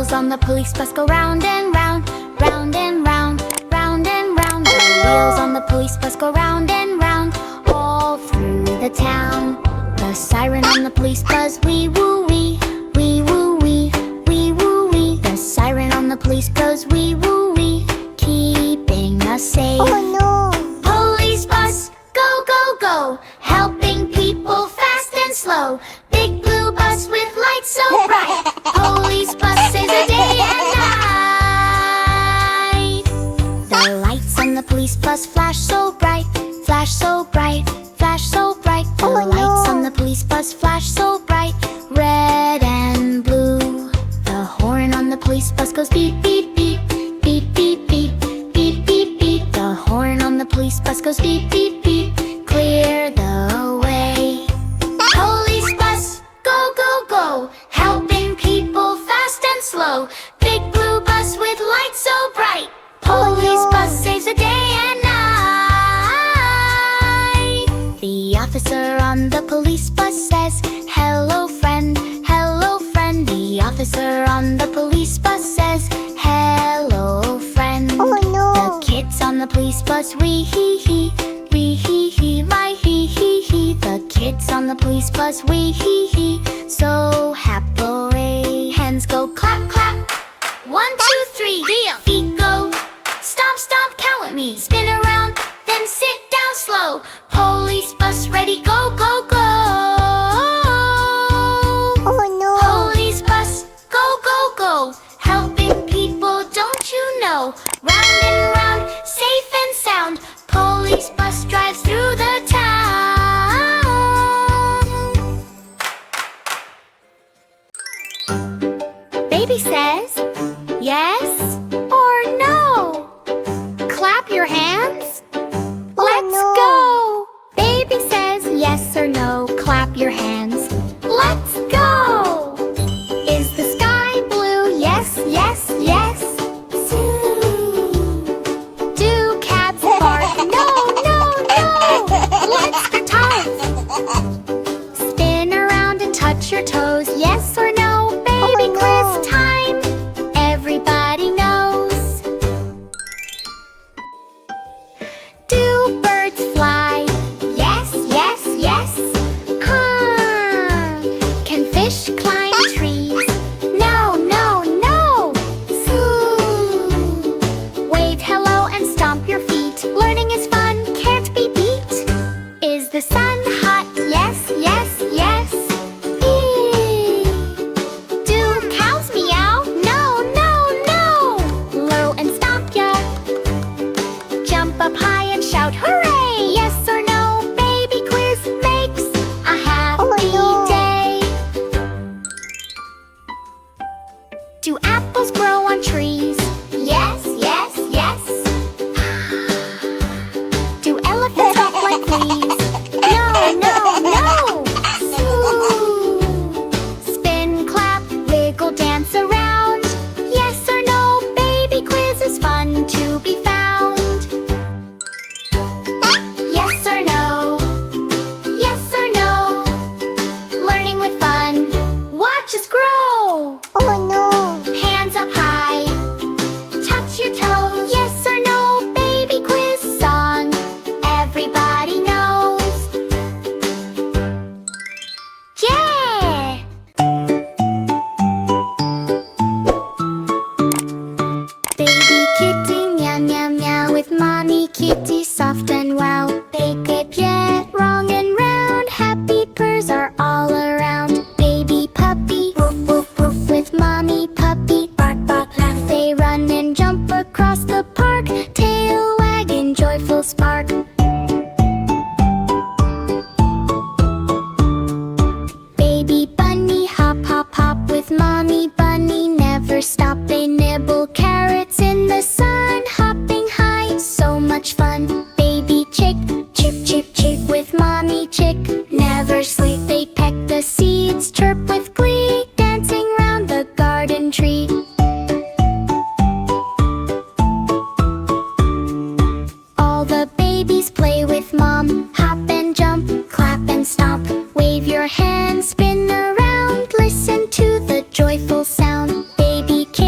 wheels on the police bus go round and round, round and round, round and round. The wheels on the police bus go round and round, all through the town. The siren on the police bus, wee woo wee, wee woo wee, wee woo wee. The siren on the police goes wee woo wee, keeping us safe. Oh no! Police bus, go go go, helping people fast and slow. Big blue bus with lights so bright. Police bus saves the day and night. The lights on the police bus flash so bright, flash so bright, flash so bright. The Oh, no. lights on the police bus flash so bright, red and blue. The horn on the police bus goes beep beep beep, beep beep beep, beep beep beep. The horn on the police bus goes beep beep beep, clear the way. Police bus, go go go, helping people fast and slow. Big blue bus with lights so bright. Police no. bus saves the day and night. The officer on the police bus says, hello friend, hello friend. The officer on the police bus says, hello friend. Oh no! The kids on the police bus, wee hee hee, wee hee hee, my hee hee hee. The kids on the police bus, wee hee hee, so happily. Hands go clap clap, 1, 2, 3. Feet go stomp stomp, count with me. Spin around, then sit down slow. Police bus ready, go go go. Oh no! Police bus, go go go, helping people, don't you know? Round and round, safe and sound. Police bus drives through the town. Baby says, yes or no? Clap your hands. Let's no. go. Baby says, yes or no? Clap your hands. Let's go. Is the sky blue? Yes, yes, yes. Do cats bark? No, no, no. Let's start. Spin around and touch your toes. Yes or no? Baby no. quiz time. Everybody knows. Do birds fly? Yes, yes, yes. Can fish climb trees? No, no, no. Wave hello and stomp your feet. Learning is fun, can't be beat. Is the sun hot? Yes, yes, yes. Do cows meow? No, no, no. Low and stomp ya. Jump up high and shout hooray! Yes or no? Baby quiz makes a happy no. day. Do apples grow on trees? Yes, yes, yes. Do elephants walk like fleas? No, no, no. Spin, clap, wiggle, dance around. Yes or no? Baby quiz is fun to be found. Yes or no? Yes or no? Learning with fun. Watch us grow. Oh no! Hands up high. Touch your toes. Yes or no? Baby quiz song. Everybody knows. Yeah! Baby kitty meow meow meow with mommy kitty soft and wow. They could get wrong and round. Happy purrs are all around. Baby puppy woof woof woof with mommy puppy bark bark laugh. They run and jump across the park. Tail wagging joyful spark. Baby bunny hop hop hop with mommy bunny never stop. They nibble carrots in the sun, hopping high, so much fun. Baby chick chip chip chip with mommy chick never sleep. They peck the seeds, chirp with glee, dancing round the garden tree. All the babies play with mom, hop and jump, clap and stomp. Wave your hands, spin around, listen to the joyful sound. Baby kitty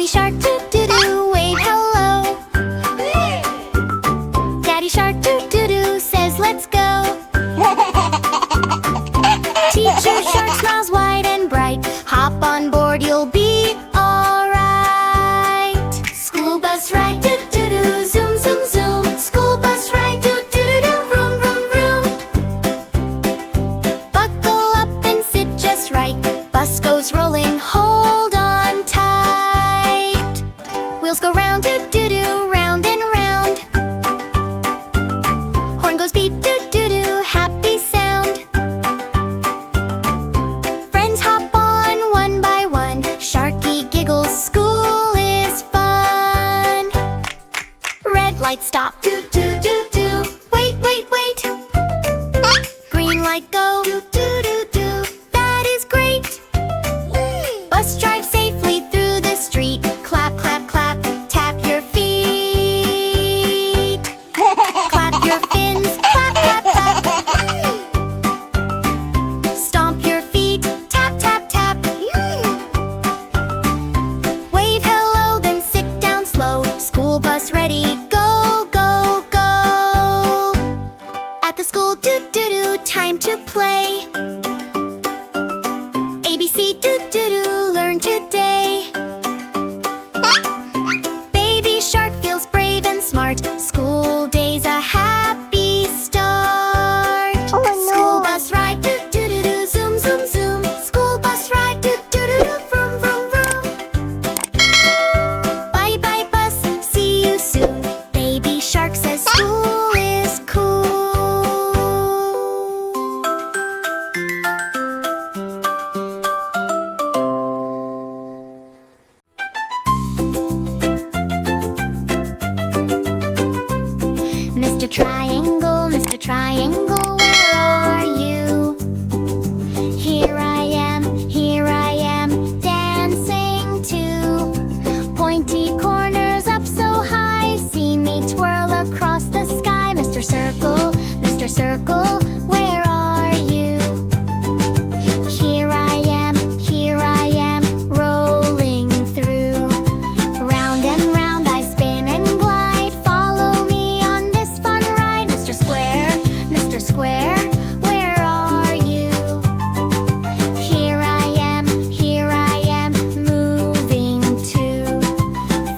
Mommy shark doo-doo-doo, wave hello. Daddy shark doo-doo-doo says let's go. Teacher shark smiles wide and bright. Hop on board, you'll be alright. School bus ride doo-doo-doo, zoom zoom zoom. School bus ride doo-doo-doo, vroom vroom vroom. Buckle up and sit just right. Bus goes rolling, hold on tight. Wheels go round doo-doo-doo, round and round. Horn goes beep doo-doo-doo, happy sound. Friends hop on one by one. Sharky giggles, school is fun. Red light stop, doo-doo-doo-doo. Wait, wait, wait. Green light go, doo-doo-doo-doo. That is great. Bus drive safely through the street. Clap, clap, clap, tap your feet. Clap your fins, clap, clap, clap. Stomp your feet, tap, tap, tap. Wave hello, then sit down slow. School bus ready, go, go, go. At the school, doo-doo-doo, time to play. ABC, doo-doo-doo, learn today. Baby shark feels brave and smart. School day's a happy start. Oh, no. School bus ride, doo-doo-doo-doo, zoom, zoom, zoom. School bus ride, doo-doo-doo-doo, vroom, vroom, vroom. Bye, bye, bus, see you soon. Baby shark says school is cool. Mr. Triangle, Mr. Triangle, where are you? Here I am, dancing too. Pointy corners up so high, see me twirl across the sky. Mr. Circle, where are you? Here I am, rolling through. Round and round I spin and glide. Follow me on this fun ride. Mr. Square, where are you? Here I am, moving too.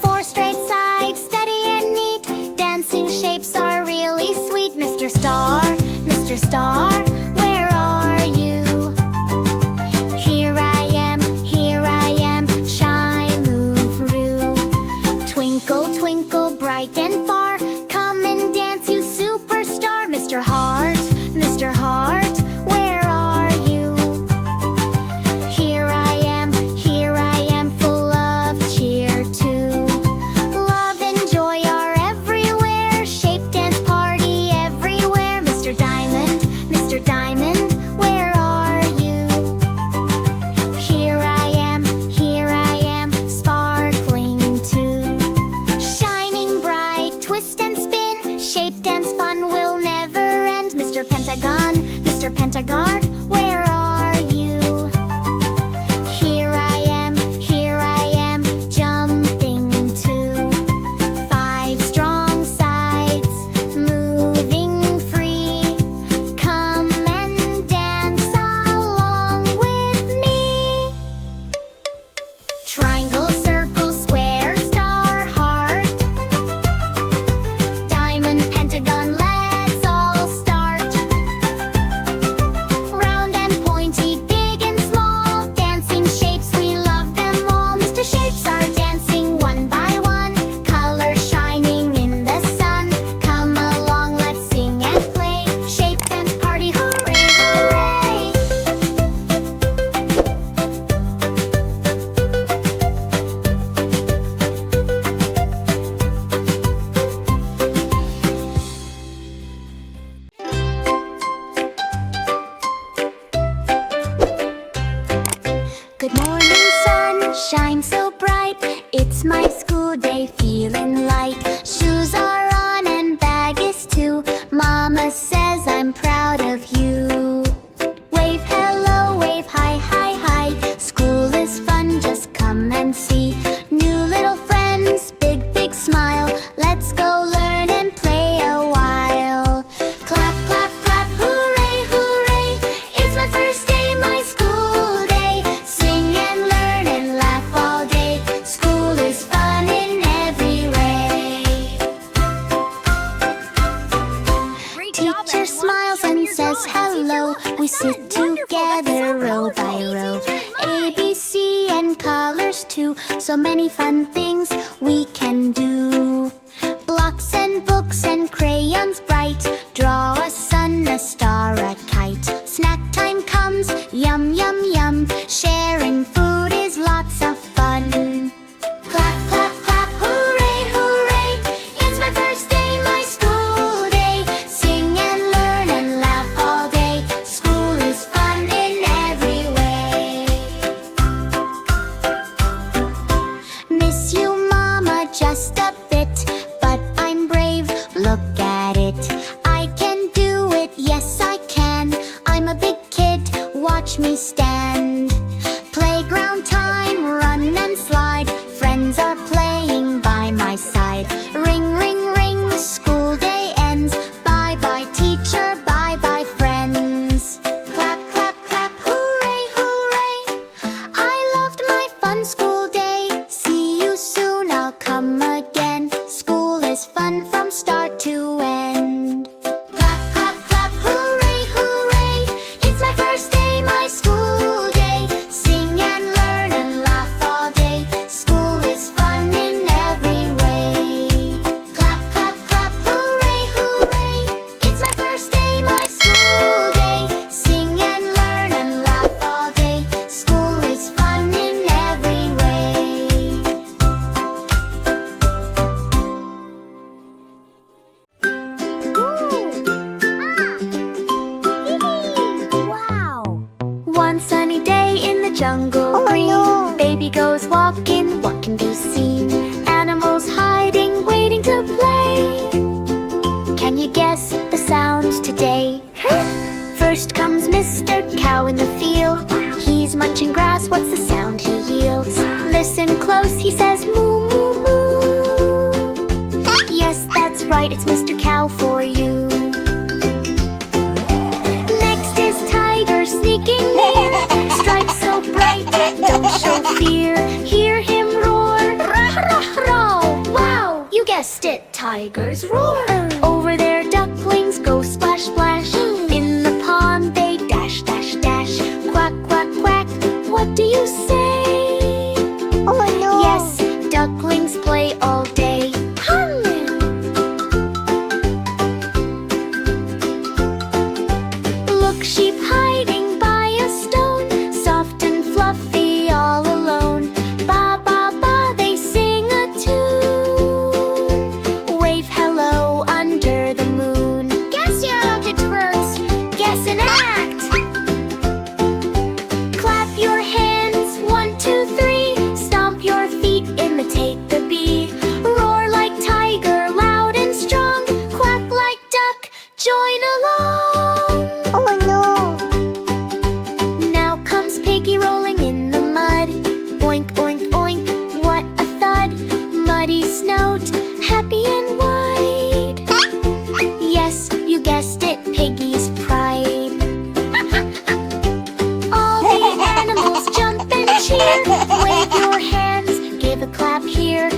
Four straight sides, steady and neat. Dancing shapes are really sweet. Mr. Star, where are you? Here I am, shy, move through. Twinkle, twinkle, bright and far. Come and dance, you superstar. Mr. Heart, where are you? Here I am, full of cheer too. Love and joy are everywhere. Shape dance party everywhere. Mr. Diamond, where are you? Here I am, sparkling too. Shining bright, twist and spin. Shape dance fun will never end. Mr. Pentagon, where are you? Here I am, jumping too. Five strong sides, moving free. Come and dance along with me. Triangle, circle, square, star, heart. Diamond, pentagon, let's all start. Round and pointy, big and small. Dancing shapes, we love them all. Mr. Shapes are dancing one by one. Colors shining in the sun. Come along, let's sing and play. Shape dance party, hooray, hooray. Good morning, sun, shine so bright. It's my school day, feeling light. Shoes are on and bag is too. Mama says I'm proud of you. Wave hello, wave hi, hi, hi. School is fun, just come and see. New toddlers too. So many fun things we can do. Blocks and books and crayons bright. Draw a sun, a star, a kite. Snack time comes, yum, yum, yum. Sharing food is lots of fun. Clap, clap, clap, hooray, hooray. It's my first day, my school day. Sing and learn and laugh all day. School is fun in every way. Miss you, Mama, just a bit, but I'm brave, look at it. I can do it, yes I can. I'm a big kid, watch me stand. Playground time, run and slide. Friends are playing by my side. Ring, ring, ring, school day ends. Bye bye teacher, bye bye friends. Clap, clap, clap, hooray, hooray. I loved my fun school day. See you soon, I'll come again. School is fun from start to end. Clap, clap, clap, hooray, hooray. It's my first day, my school day. Sing and learn and laugh all day. School is fun in every way. Clap, clap, clap, hooray, hooray. It's my first day, my school day. Sing and learn and laugh all day. School is fun in every way. Wow. One sunny day in the jungle Oh, green, no. baby goes walking, what can be seen? Animals hiding, waiting to play. Can you guess the sounds today? First comes Mr. Cow in the field. He's munching grass, what's the sound he yields? Listen close, he says moo, moo, moo. Yes, that's right, it's Mr. Cow for you. Next is Tiger sneaking near. Stripes so bright, don't show fear. Hear him roar, rah, rah, rah. Wow, you guessed it, tigers roar. Over there ducklings go splash, splash. In the pond they dash, dash, dash. Quack, quack, quack, what do you say? Oh no. Yes, ducklings play all day. Look, sheep hiding by a stone, soft and fluffy, all alone. Ba, ba, ba, they sing a tune. Wave hello under the moon. Guess your object first, guess and act. Clap your hands, 1, 2, 3. Stomp your feet, imitate the bee. Roar like tiger, loud and strong. Quack like duck, join along. Oh no. Now comes Piggy rolling in the mud. Oink, oink, oink, what a thud. Muddy snout, happy and white. Yes, you guessed it, Piggy's pride. All the animals jump and cheer. Wave your hands, give a clap here.